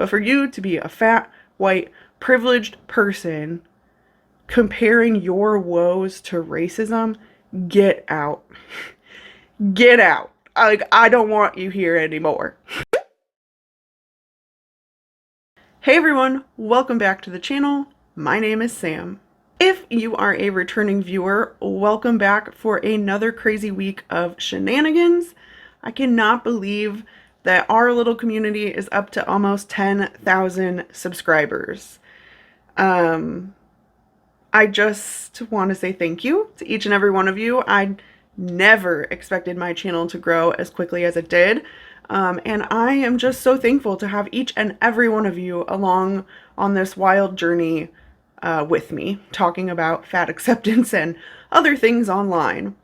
But for you to be a fat, white, privileged person comparing your woes to racism, get out. Get out. I don't want you here anymore. Hey everyone, welcome back to the channel. My name is Sam. If you are a returning viewer, welcome back for another crazy week of shenanigans. I cannot believe that our little community is up to almost 10,000 subscribers. I just want to say thank you to each and every one of you. I never expected my channel to grow as quickly as it did. And I am just so thankful to have each and every one of you along on this wild journey with me, talking about fat acceptance and other things online.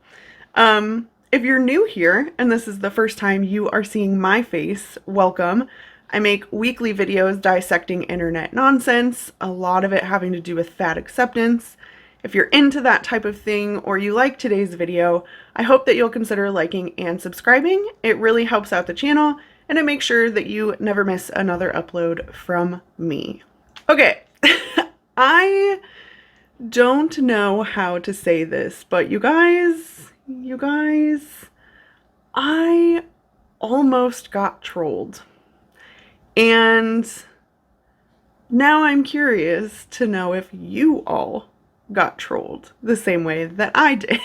If you're new here and this is the first time you are seeing my face, welcome. I make weekly videos dissecting internet nonsense, a lot of it having to do with fat acceptance. If you're into that type of thing or you like today's video, I hope that you'll consider liking and subscribing. It really helps out the channel and it makes sure that you never miss another upload from me. Okay, I don't know how to say this, but you guys, I almost got trolled. And now I'm curious to know if you all got trolled the same way that I did.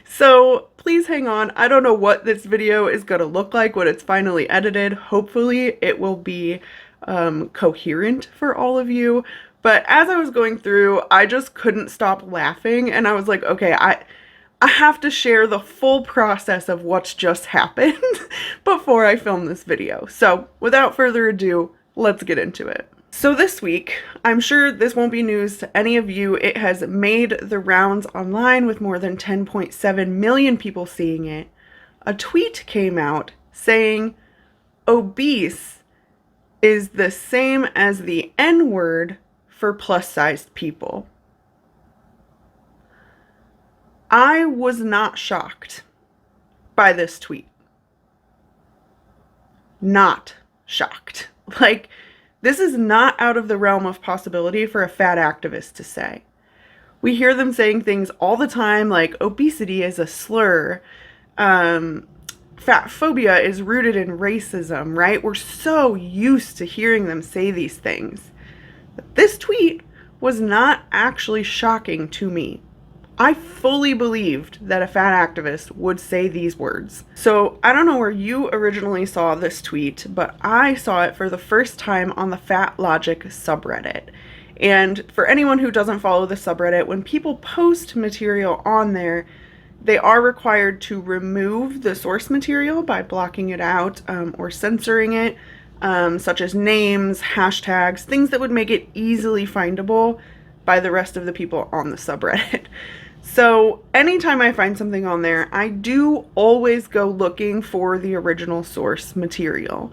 So please hang on. I don't know what this video is going to look like when it's finally edited. Hopefully it will be coherent for all of you. But as I was going through, I just couldn't stop laughing. And I was like, okay, I have to share the full process of what's just happened before I film this video. So without further ado, let's get into it. So this week, I'm sure this won't be news to any of you. It has made the rounds online with more than 10.7 million people seeing it. A tweet came out saying obese is the same as the N-word for plus-sized people. I was not shocked by this tweet. Not shocked. Like, this is not out of the realm of possibility for a fat activist to say. We hear them saying things all the time like obesity is a slur. Fatphobia is rooted in racism, right? We're so used to hearing them say these things. But this tweet was not actually shocking to me. I fully believed that a fat activist would say these words. So I don't know where you originally saw this tweet, but I saw it for the first time on the Fat Logic subreddit. And for anyone who doesn't follow the subreddit, when people post material on there, they are required to remove the source material by blocking it out or censoring it, such as names, hashtags, things that would make it easily findable by the rest of the people on the subreddit. So anytime I find something on there, I do always go looking for the original source material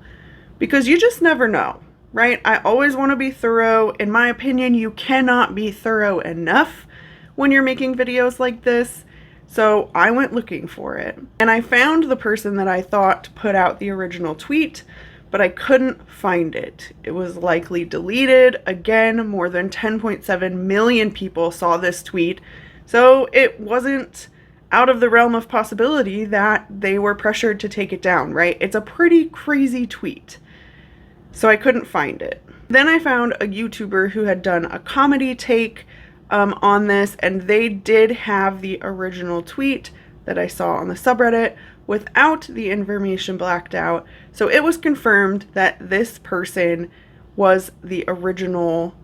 because you just never know, right? I always want to be thorough. In my opinion, you cannot be thorough enough when you're making videos like this. So I went looking for it and I found the person that I thought put out the original tweet, but I couldn't find it. It was likely deleted. Again, more than 10.7 million people saw this tweet. So it wasn't out of the realm of possibility that they were pressured to take it down, right? It's a pretty crazy tweet. So I couldn't find it. Then I found a YouTuber who had done a comedy take on this, and they did have the original tweet that I saw on the subreddit without the information blacked out. So it was confirmed that this person was the original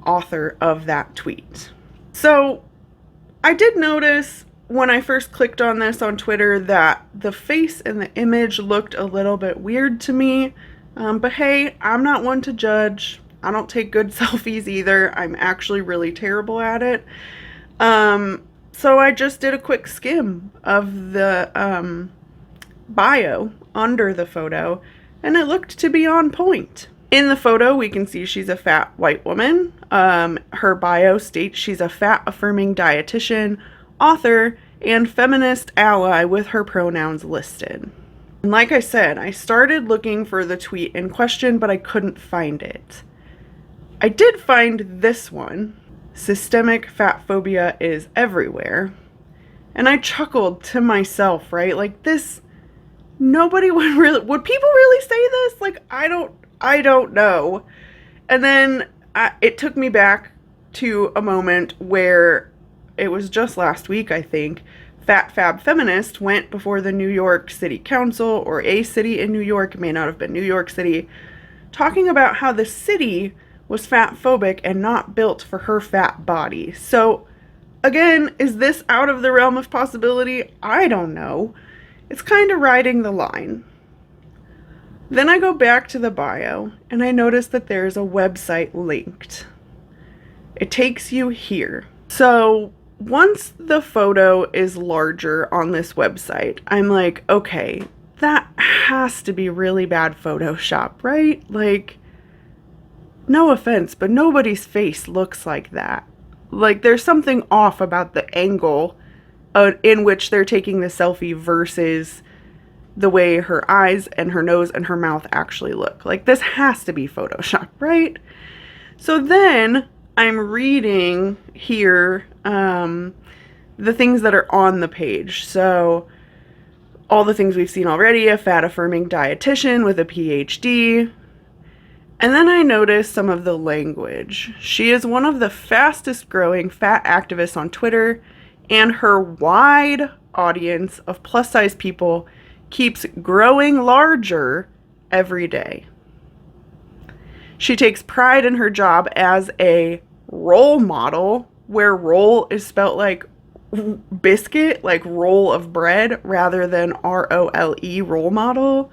author of that tweet. So I did notice when I first clicked on this on Twitter that the face and the image looked a little bit weird to me. But hey, I'm not one to judge. I don't take good selfies either. I'm actually really terrible at it. So I just did a quick skim of the bio under the photo, and it looked to be on point. In the photo, we can see she's a fat white woman. Her bio states she's a fat-affirming dietitian, author, and feminist ally with her pronouns listed. And like I said, I started looking for the tweet in question, but I couldn't find it. I did find this one. Systemic fat phobia is everywhere. And I chuckled to myself, right? Like, this, nobody would people really say this? Like, I don't know. And then it took me back to a moment where it was just last week, I think, Fat Fab Feminist went before the New York City Council, or a city in New York, it may not have been New York City, talking about how the city was fat phobic and not built for her fat body. So again, is this out of the realm of possibility? I don't know. It's kind of riding the line. Then I go back to the bio and I notice that there's a website linked. It takes you here. So once the photo is larger on this website, I'm like, okay, that has to be really bad Photoshop, right? Like, no offense, but nobody's face looks like that. Like, there's something off about the angle in which they're taking the selfie versus the way her eyes and her nose and her mouth actually look. Like, this has to be Photoshop, right? So then I'm reading here the things that are on the page. So all the things we've seen already, a fat affirming dietitian with a PhD. And then I noticed some of the language. She is one of the fastest growing fat activists on Twitter, and her wide audience of plus size people keeps growing larger every day. She takes pride in her job as a role model, where roll is spelt like biscuit, like roll of bread, rather than ROLE, role model,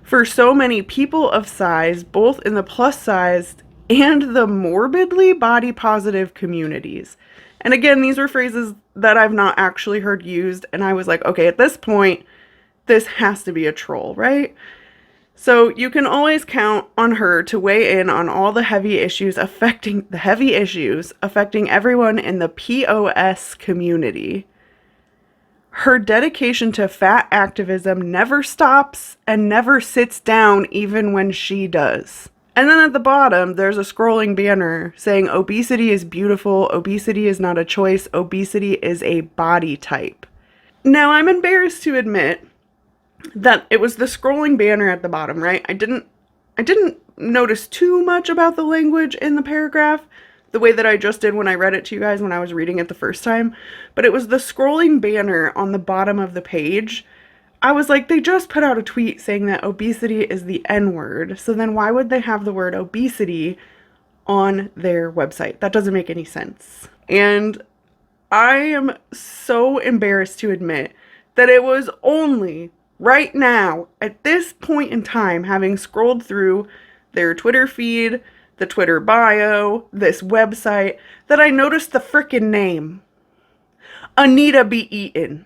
for so many people of size, both in the plus sized and the morbidly body positive communities. And again, these were phrases that I've not actually heard used, and I was like, okay, at this point, this has to be a troll, right? So you can always count on her to weigh in on all the heavy issues affecting everyone in the POS community. Her dedication to fat activism never stops and never sits down even when she does. And then at the bottom, there's a scrolling banner saying obesity is beautiful, obesity is not a choice, obesity is a body type. Now, I'm embarrassed to admit that it was the scrolling banner at the bottom, right? I didn't notice too much about the language in the paragraph, the way that I just did when I read it to you guys when I was reading it the first time, but it was the scrolling banner on the bottom of the page. I was like, they just put out a tweet saying that obesity is the N-word, so then why would they have the word obesity on their website? That doesn't make any sense. And I am so embarrassed to admit that it was only right now, at this point in time, having scrolled through their Twitter feed, the Twitter bio, this website, that I noticed the frickin' name. Anita B. Eaton.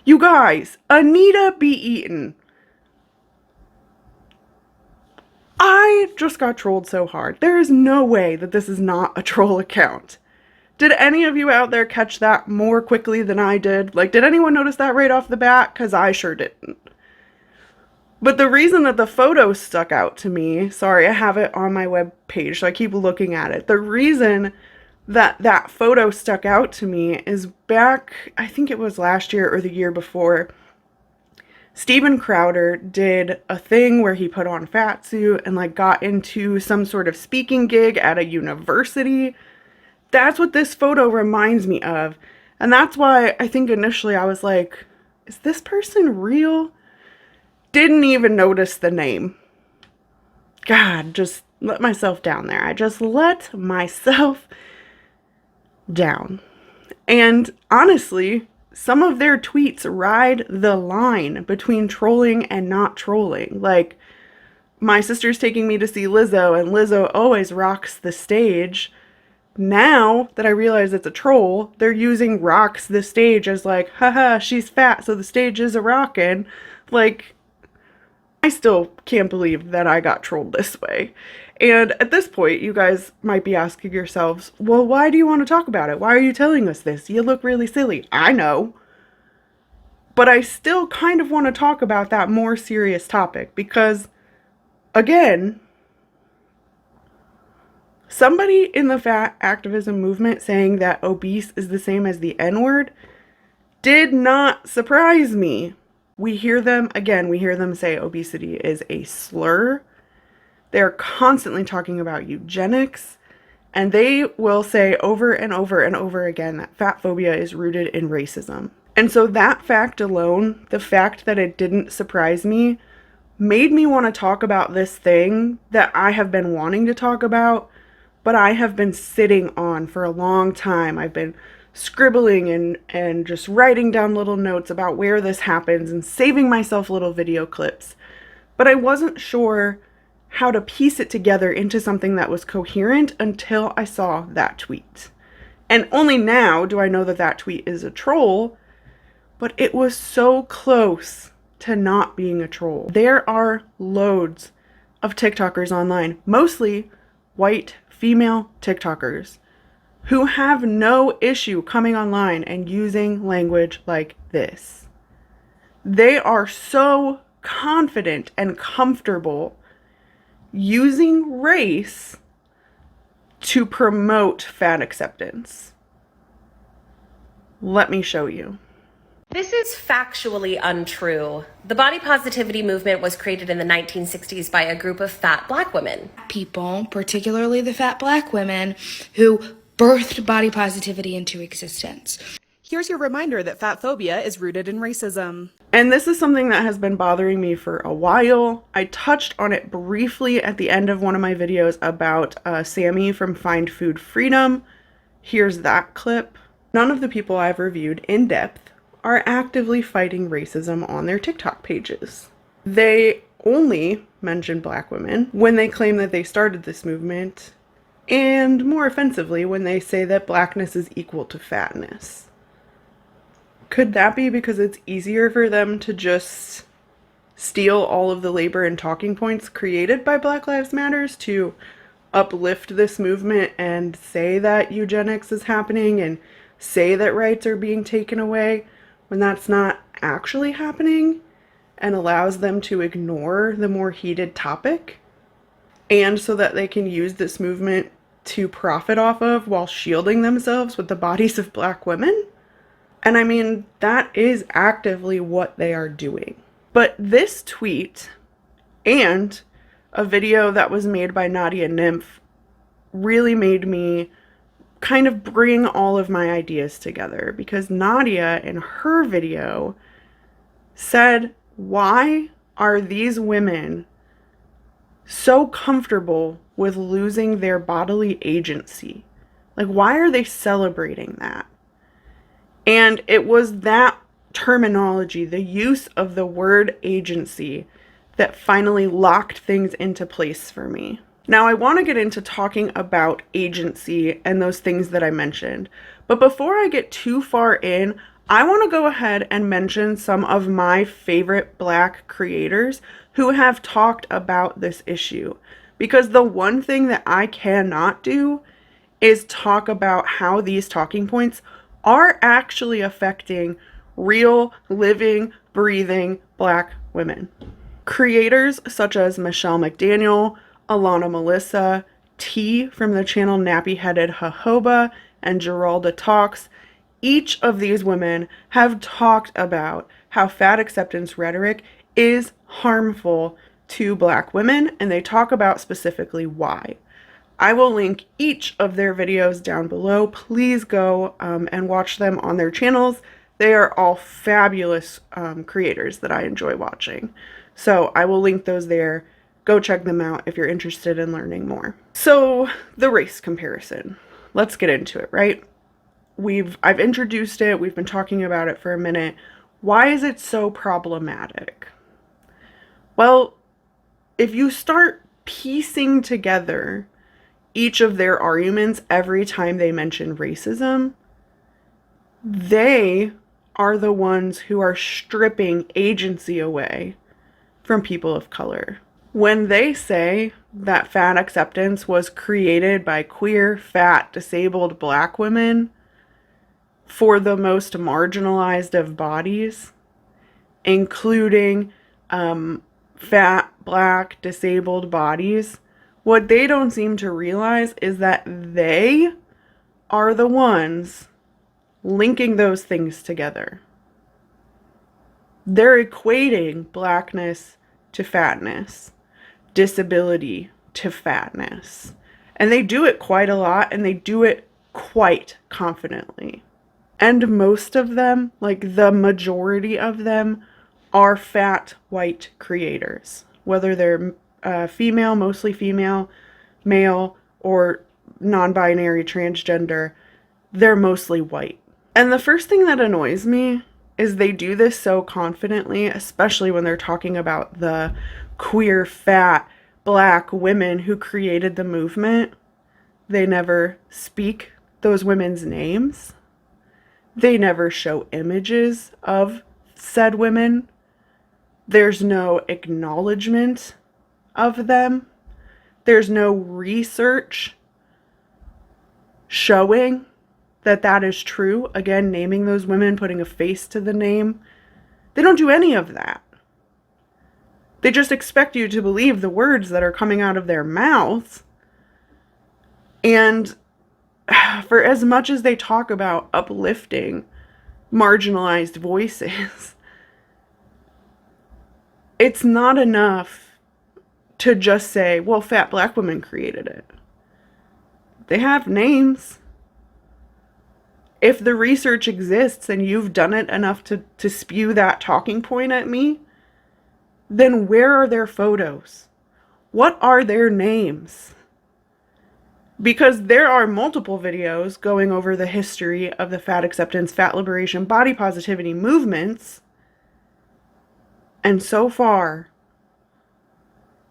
You guys, Anita B. Eaton. I just got trolled so hard. There is no way that this is not a troll account. Did any of you out there catch that more quickly than I did? Like, did anyone notice that right off the bat? Because I sure didn't. But the reason that the photo stuck out to me, sorry, I have it on my web page, so I keep looking at it. The reason that that photo stuck out to me is back, I think it was last year or the year before, Steven Crowder did a thing where he put on fat suit and like got into some sort of speaking gig at a university. That's what this photo reminds me of. And that's why I think initially I was like, is this person real? Didn't even notice the name. God, just let myself down there. I just let myself down. And honestly, some of their tweets ride the line between trolling and not trolling. Like, my sister's taking me to see Lizzo, and Lizzo always rocks the stage. Now that I realize it's a troll, they're using rocks the stage as like, haha, she's fat, so the stage is a rockin'. Like, I still can't believe that I got trolled this way. And at this point, you guys might be asking yourselves, well, why do you want to talk about it? Why are you telling us this? You look really silly. I know. But I still kind of want to talk about that more serious topic because, again, somebody in the fat activism movement saying that obese is the same as the N-word did not surprise me. We hear them say obesity is a slur. They're constantly talking about eugenics, and they will say over and over and over again that fat phobia is rooted in racism. And so that fact alone, the fact that it didn't surprise me, made me want to talk about this thing that I have been wanting to talk about, but I have been sitting on for a long time. I've been scribbling and just writing down little notes about where this happens and saving myself little video clips. But I wasn't sure how to piece it together into something that was coherent until I saw that tweet. And only now do I know that that tweet is a troll, but it was so close to not being a troll. There are loads of TikTokers online, mostly white female TikTokers, who have no issue coming online and using language like this. They are so confident and comfortable using race to promote fat acceptance. Let me show you. This is factually untrue. The body positivity movement was created in the 1960s by a group of fat black women. People, particularly the fat black women, who birthed body positivity into existence. Here's your reminder that fat phobia is rooted in racism. And this is something that has been bothering me for a while. I touched on it briefly at the end of one of my videos about Sammy from Find Food Freedom. Here's that clip. None of the people I've reviewed in depth are actively fighting racism on their TikTok pages. They only mention black women when they claim that they started this movement, and more offensively when they say that blackness is equal to fatness. Could that be because it's easier for them to just steal all of the labor and talking points created by Black Lives Matters to uplift this movement and say that eugenics is happening and say that rights are being taken away when that's not actually happening, and allows them to ignore the more heated topic, and so that they can use this movement to profit off of while shielding themselves with the bodies of black women? And I mean, that is actively what they are doing. But this tweet and a video that was made by Nadia Nymph really made me kind of bring all of my ideas together, because Nadia in her video said, why are these women so comfortable with losing their bodily agency? Like, why are they celebrating that? And it was that terminology, the use of the word agency, that finally locked things into place for me. Now, I want to get into talking about agency and those things that I mentioned. But before I get too far in, I want to go ahead and mention some of my favorite Black creators who have talked about this issue. Because the one thing that I cannot do is talk about how these talking points are actually affecting real, living, breathing Black women. Creators such as Michelle McDaniel, Alana Melissa, T from the channel Nappy Headed Jojoba, and Geralda Talks, each of these women have talked about how fat acceptance rhetoric is harmful to Black women, and they talk about specifically why. I will link each of their videos down below. Please go and watch them on their channels. They are all fabulous creators that I enjoy watching. So I will link those there. Go check them out if you're interested in learning more. So the race comparison. Let's get into it, right? I've introduced it. We've been talking about it for a minute. Why is it so problematic? Well, if you start piecing together each of their arguments every time they mention racism, they are the ones who are stripping agency away from people of color. When they say that fat acceptance was created by queer, fat, disabled Black women for the most marginalized of bodies, including fat, black, disabled bodies, what they don't seem to realize is that they are the ones linking those things together. They're equating blackness to fatness, disability to fatness. And they do it quite a lot, and they do it quite confidently. And most of them, like the majority of them, are fat white creators. Whether they're female, mostly female, male, or non-binary, transgender, they're mostly white. And the first thing that annoys me is they do this so confidently, especially when they're talking about the queer, fat, black women who created the movement. They never speak those women's names. They never show images of said women. There's no acknowledgement of them. There's no research showing that that is true. Again, naming those women, putting a face to the name. They don't do any of that. They just expect you to believe the words that are coming out of their mouths. And for as much as they talk about uplifting marginalized voices, it's not enough to just say, well, fat black women created it. They have names. If the research exists and you've done it enough to spew that talking point at me, then where are their photos? What are their names? Because there are multiple videos going over the history of the fat acceptance, fat liberation, body positivity movements. And so far,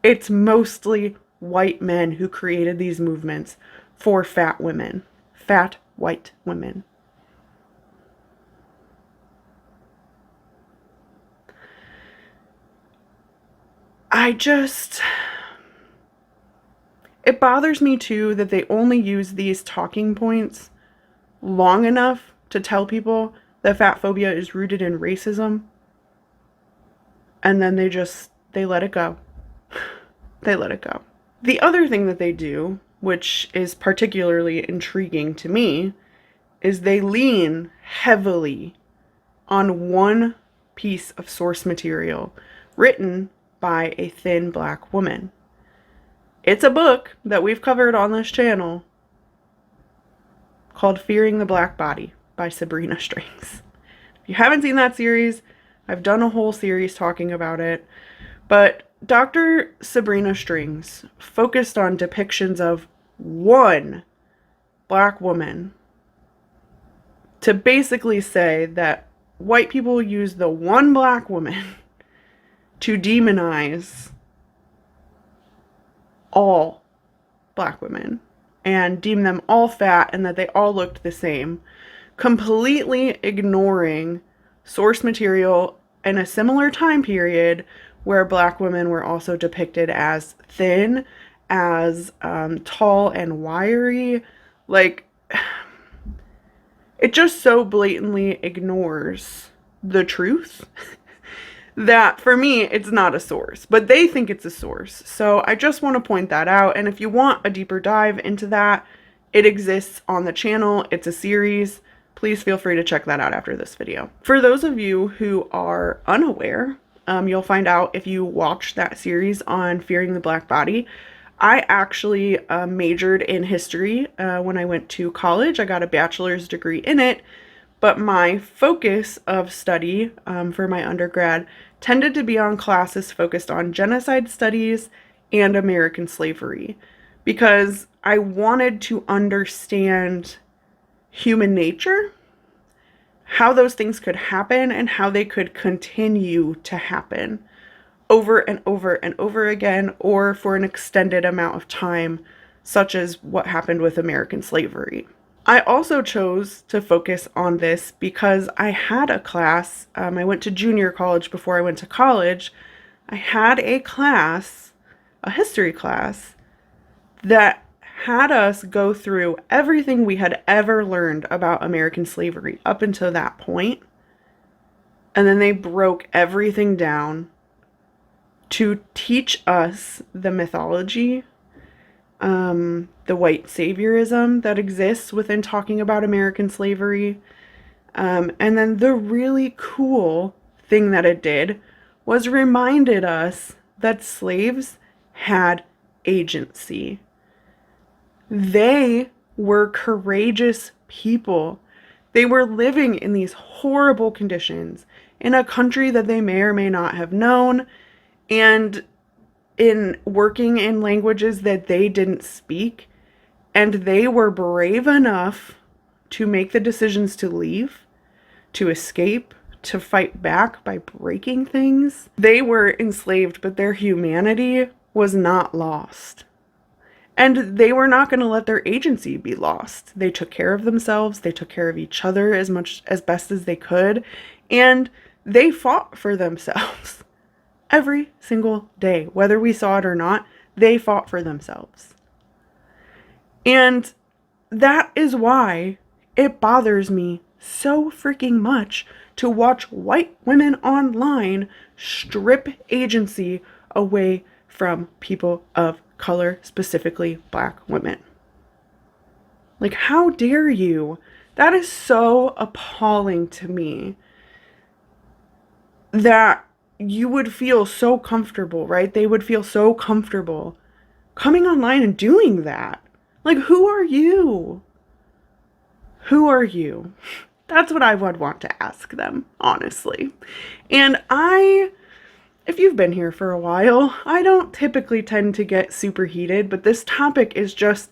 it's mostly white men who created these movements for fat women, fat white women. It bothers me too that they only use these talking points long enough to tell people that fat phobia is rooted in racism. And then they let it go. They let it go. The other thing that they do, which is particularly intriguing to me, is they lean heavily on one piece of source material written by a thin black woman. It's a book that we've covered on this channel called Fearing the Black Body by Sabrina Strings. If you haven't seen that series, I've done a whole series talking about it. But Dr. Sabrina Strings focused on depictions of one black woman to basically say that white people use the one black woman to demonize all black women and deem them all fat and that they all looked the same, completely ignoring source material in a similar time period where black women were also depicted as thin, as tall and wiry. Like, it just so blatantly ignores the truth that for me, it's not a source, but they think it's a source. So I just want to point that out. And if you want a deeper dive into that, it exists on the channel. It's a series. Please feel free to check that out after this video. For those of you who are unaware, you'll find out if you watch that series on Fearing the Black Body. I actually majored in history when I went to college. I got a bachelor's degree in it, but my focus of study for my undergrad tended to be on classes focused on genocide studies and American slavery, because I wanted to understand human nature, how those things could happen, and how they could continue to happen over and over and over again, or for an extended amount of time, such as what happened with American slavery. I also chose to focus on this because I had a class, I went to junior college before I went to college. I had a class, a history class, that had us go through everything we had ever learned about American slavery up until that point, And then they broke everything down to teach us the mythology, the white saviorism that exists within talking about American slavery. And then the really cool thing that it did was reminded us that slaves had agency. They were courageous people. They were living in these horrible conditions in a country that they may or may not have known, and in working in languages that they didn't speak. And they were brave enough to make the decisions to leave, to escape, to fight back by breaking things. They were enslaved, but their humanity was not lost. And they were not going to let their agency be lost. They took care of themselves. They took care of each other as best as they could. And they fought for themselves every single day. Whether we saw it or not, they fought for themselves. And that is why it bothers me so freaking much to watch white women online strip agency away from people of color, specifically Black women. Like, how dare you? That is so appalling to me that you would feel so comfortable, right? They would feel so comfortable coming online and doing that. Like, who are you? Who are you? That's what I would want to ask them, honestly. And if you've been here for a while, I don't typically tend to get super heated, but this topic is just,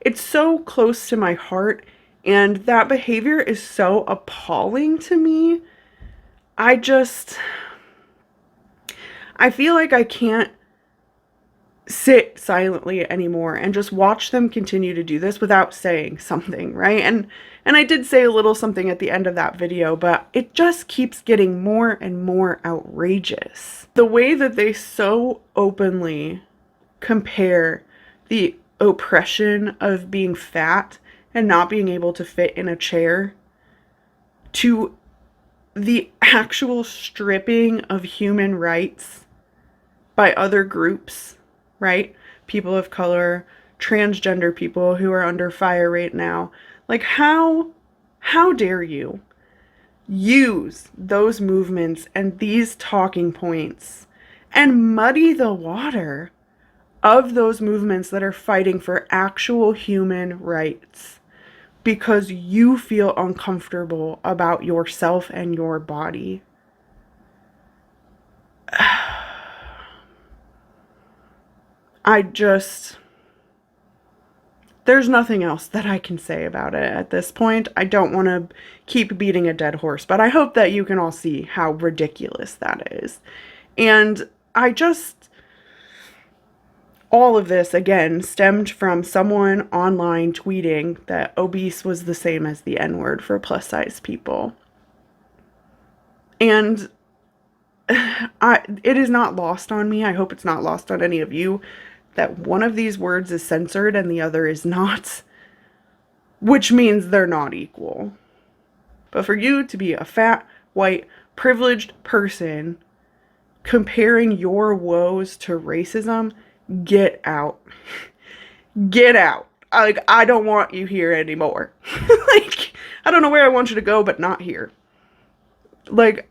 it's so close to my heart, and that behavior is so appalling to me. I feel like I can't sit silently anymore and just watch them continue to do this without saying something, right? And I did say a little something at the end of that video, but it just keeps getting more and more outrageous. The way that they so openly compare the oppression of being fat and not being able to fit in a chair to the actual stripping of human rights by other groups, right? People of color, transgender people who are under fire right now. Like, how dare you use those movements and these talking points and muddy the water of those movements that are fighting for actual human rights because you feel uncomfortable about yourself and your body? There's nothing else that I can say about it at this point. I don't want to keep beating a dead horse, but I hope that you can all see how ridiculous that is. And all of this, again, stemmed from someone online tweeting that obese was the same as the N-word for plus-size people. And it is not lost on me. I hope it's not lost on any of you that one of these words is censored and the other is not, which means they're not equal. But for you to be a fat, white, privileged person comparing your woes to racism, get out. Get out. I don't want you here anymore. Like, I don't know where I want you to go, but not here. Like,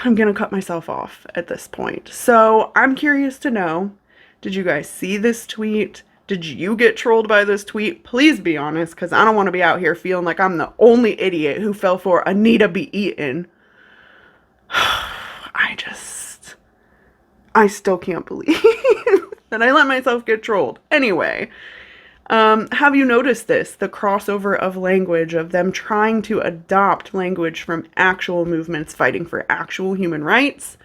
I'm gonna cut myself off at this point. So I'm curious to know, did you guys see this tweet? Did you get trolled by this tweet? Please be honest, because I don't want to be out here feeling like I'm the only idiot who fell for Anita be eaten. I still can't believe that I let myself get trolled. Anyway, have you noticed this? The crossover of language, of them trying to adopt language from actual movements fighting for actual human rights?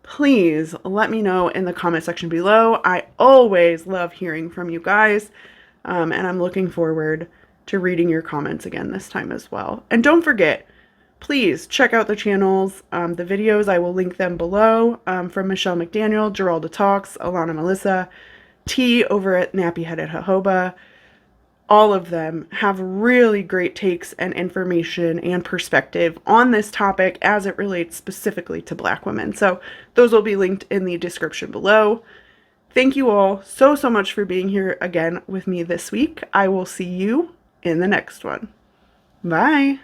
Please let me know in the comment section below. I always love hearing from you guys, and I'm looking forward to reading your comments again this time as well. And don't forget, please check out the channels, the videos. I will link them below, from Michelle McDaniel, Geralda Talks, Alana Melissa, T over at Nappy Headed Jojoba. all of them have really great takes and information and perspective on this topic as it relates specifically to Black women. So those will be linked in the description below. Thank you all so much for being here again with me this week. I will see you in the next one. Bye.